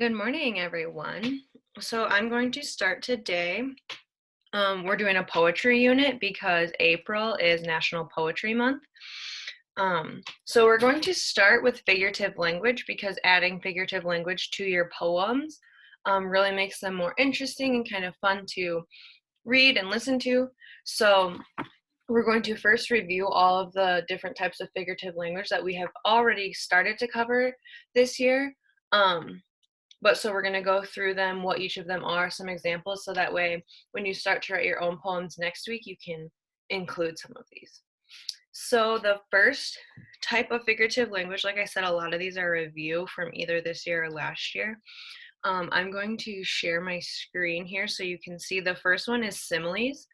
Good morning, everyone. So I'm going to start today. We're doing a poetry unit because April is National Poetry Month. So we're going to start with figurative language because adding figurative language to your poems really makes them more interesting and kind of fun to read and listen to. So we're going to first review all of the different types of figurative language that we have already started to cover this year. So we're going to go through them, what each of them are, some examples, so that way when you start to write your own poems next week, you can include some of these. So the first type of figurative language, like I said, a lot of these are review from either this year or last year. I'm going to share my screen here so you can see the first one is similes.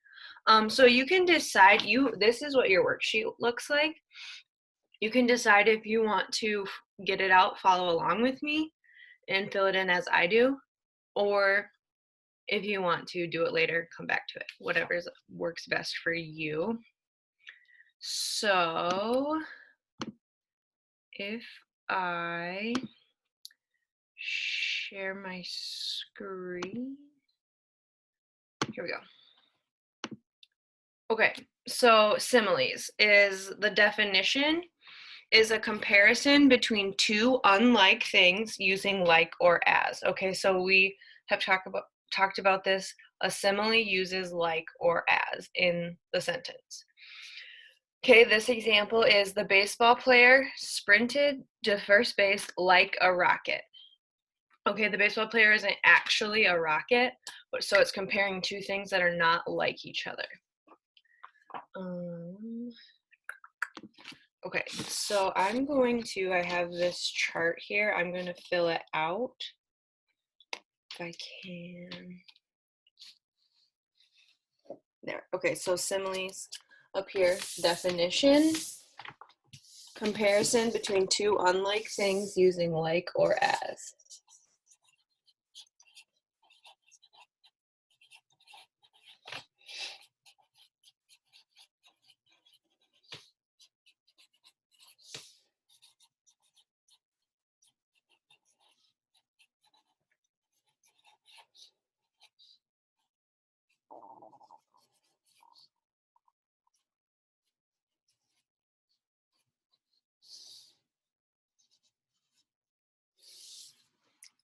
So you can decide, this is what your worksheet looks like. You can decide if you want to get it out, follow along with me, and fill it in as I do, or if you want to do it later, come back to it, whatever works best for you. So if I share my screen, here we go. Okay, so similes is the definition is a comparison between two unlike things using like or as. Okay, so we have talked about this. A simile uses like or as in the sentence. Okay, this example is the baseball player sprinted to first base like a rocket. Okay, the baseball player isn't actually a rocket, so it's comparing two things that are not like each other. Okay, so I have this chart here. I'm going to fill it out if I can. There. Okay, so similes up here. Definition. Comparison between two unlike things using like or as.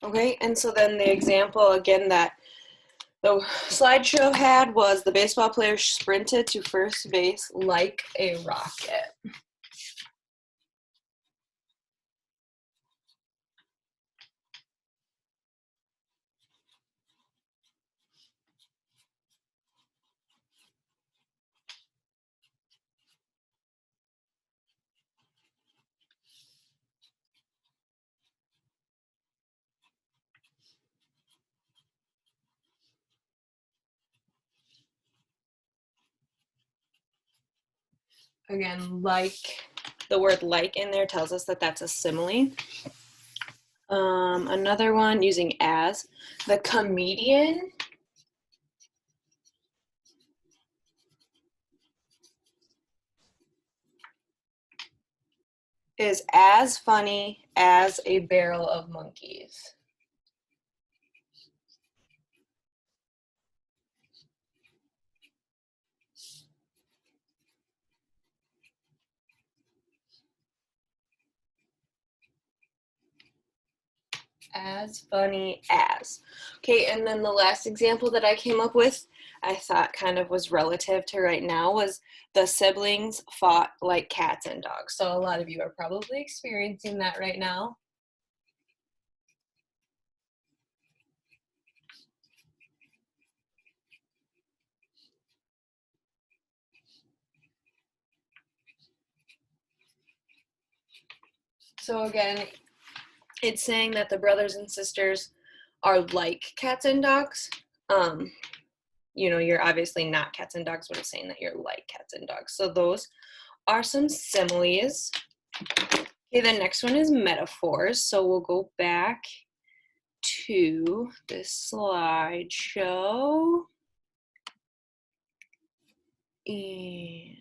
Okay, and so then the example again that the slideshow had was the baseball player sprinted to first base like a rocket. Again, like, the word like in there tells us that that's a simile. Another one using as, the comedian is as funny as a barrel of monkeys. As funny as. Okay, and then the last example that I came up with, I thought kind of was relative to right now, was the siblings fought like cats and dogs. So a lot of you are probably experiencing that right now. So again, it's saying that the brothers and sisters are like cats and dogs. You're obviously not cats and dogs, but it's saying that you're like cats and dogs. So those are some similes. Okay, the next one is metaphors. So we'll go back to this slideshow. And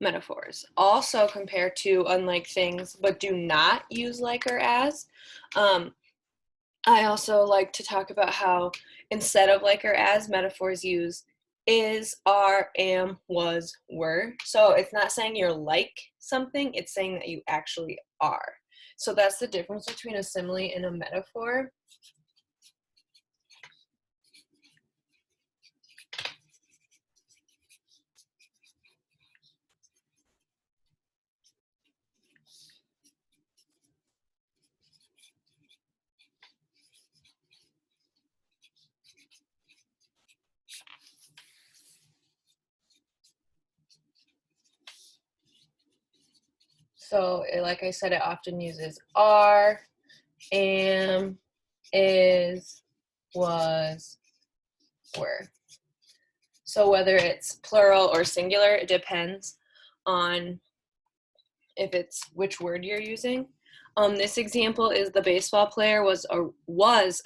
metaphors. Also compare to unlike things, but do not use like or as. I also like to talk about how instead of like or as, metaphors use is, are, am, was, were. So it's not saying you're like something, it's saying that you actually are. So that's the difference between a simile and a metaphor. So like I said, it often uses are, am, is, was, were. So whether it's plural or singular, it depends on if it's which word you're using. This example is the baseball player was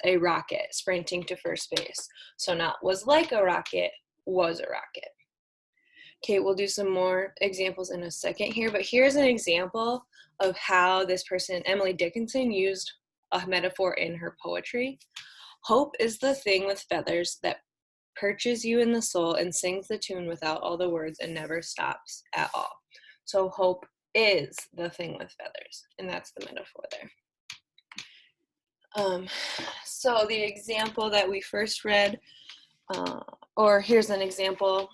a rocket sprinting to first base. So not was like a rocket, was a rocket. Okay, we'll do some more examples in a second here, but here's an example of how this person, Emily Dickinson, used a metaphor in her poetry. Hope is the thing with feathers that perches you in the soul and sings the tune without all the words and never stops at all. So hope is the thing with feathers, and that's the metaphor there. So the example that we first read, or here's an example.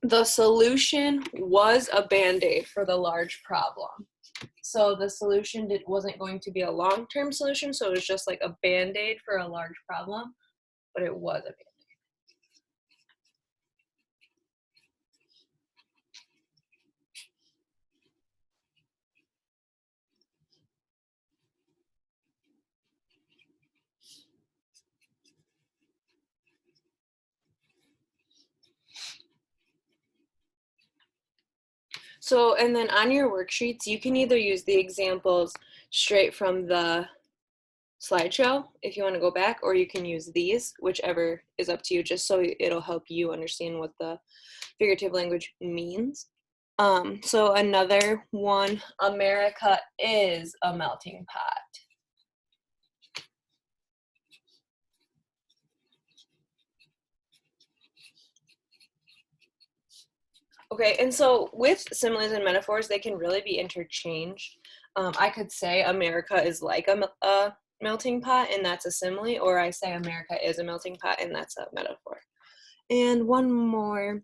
The solution was a Band-Aid for the large problem. So the solution wasn't going to be a long-term solution, so it was just like a Band-Aid for a large problem, but it was a Band-Aid. So, and then on your worksheets, you can either use the examples straight from the slideshow if you want to go back, or you can use these, whichever is up to you, just so it'll help you understand what the figurative language means. So another one, America is a melting pot. Okay, and so with similes and metaphors, they can really be interchanged. I could say America is like a melting pot, and that's a simile, or I say America is a melting pot, and that's a metaphor. And one more.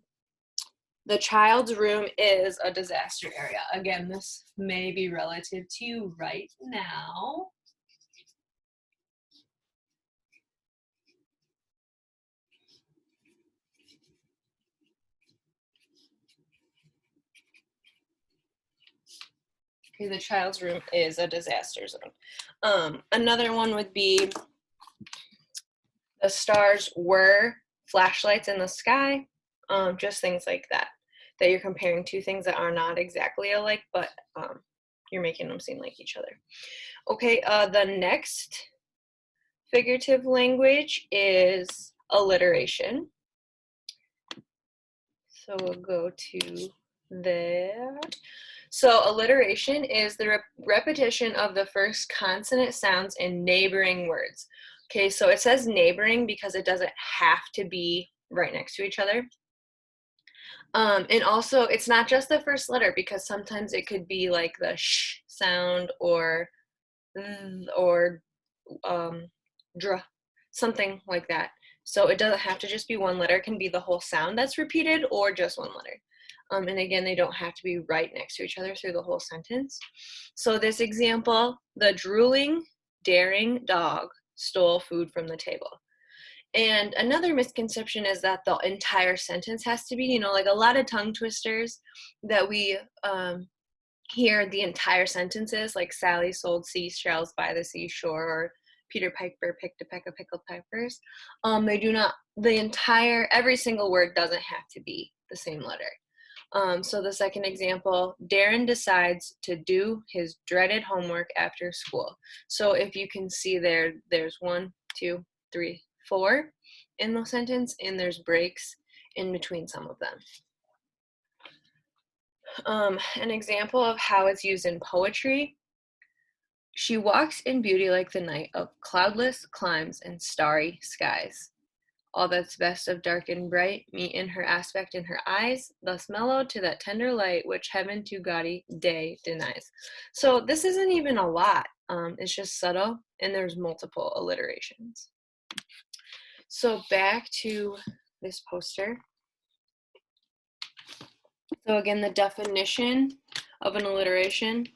The child's room is a disaster area. Again, this may be relative to you right now. Okay, the child's room is a disaster zone. Another one would be the stars were flashlights in the sky. Just things like that you're comparing two things that are not exactly alike, but you're making them seem like each other. Okay, the next figurative language is alliteration. So we'll go to that. So alliteration is the repetition of the first consonant sounds in neighboring words. Okay, so it says neighboring because it doesn't have to be right next to each other. And also, it's not just the first letter, because sometimes it could be like the sh sound or dr, something like that. So it doesn't have to just be one letter. It can be the whole sound that's repeated or just one letter. And again, they don't have to be right next to each other through the whole sentence. So this example, the drooling, daring dog stole food from the table. And another misconception is that the entire sentence has to be, like a lot of tongue twisters that we hear the entire sentences, like Sally sold seashells by the seashore, or Peter Piper picked a peck of pickled peppers. They do not, every single word doesn't have to be the same letter. So the second example, Darren decides to do his dreaded homework after school. So if you can see there's 1, 2, 3, 4 in the sentence, and there's breaks in between some of them. An example of how it's used in poetry. She walks in beauty like the night of cloudless climes and starry skies. All that's best of dark and bright meet in her aspect in her eyes, thus mellowed to that tender light which heaven to gaudy day denies. So this isn't even a lot. It's just subtle, and there's multiple alliterations. So back to this poster. So again, the definition of an alliteration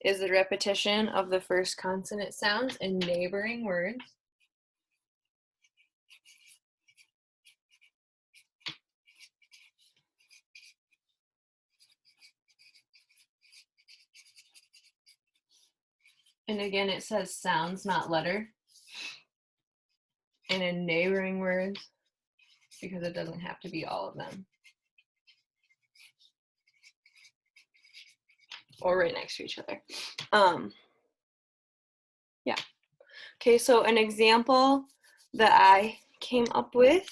is the repetition of the first consonant sounds in neighboring words. And again, it says sounds, not letter. And in neighboring words, because it doesn't have to be all of them. Or right next to each other. Yeah. Okay, so an example that I came up with: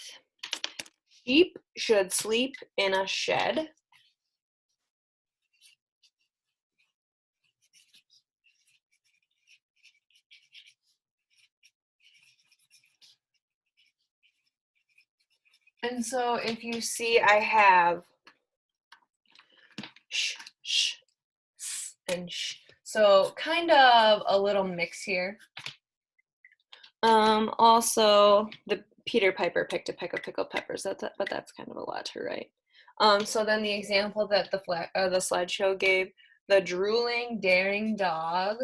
sheep should sleep in a shed. And so if you see, I have sh, sh, s, and sh. So kind of a little mix here. Also, the Peter Piper picked a peck of pickled peppers. But that's kind of a lot to write. So then the example that the slideshow gave: the drooling, daring dog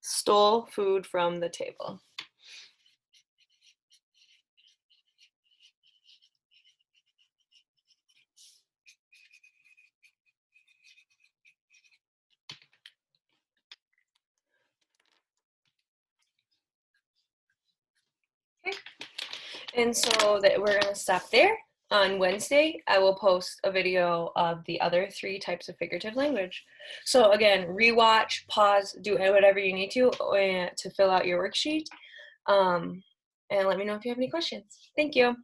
stole food from the table. Okay. And so that we're going to stop there. On Wednesday, I will post a video of the other 3 types of figurative language. So again, rewatch, pause, do whatever you need to fill out your worksheet. And let me know if you have any questions. Thank you.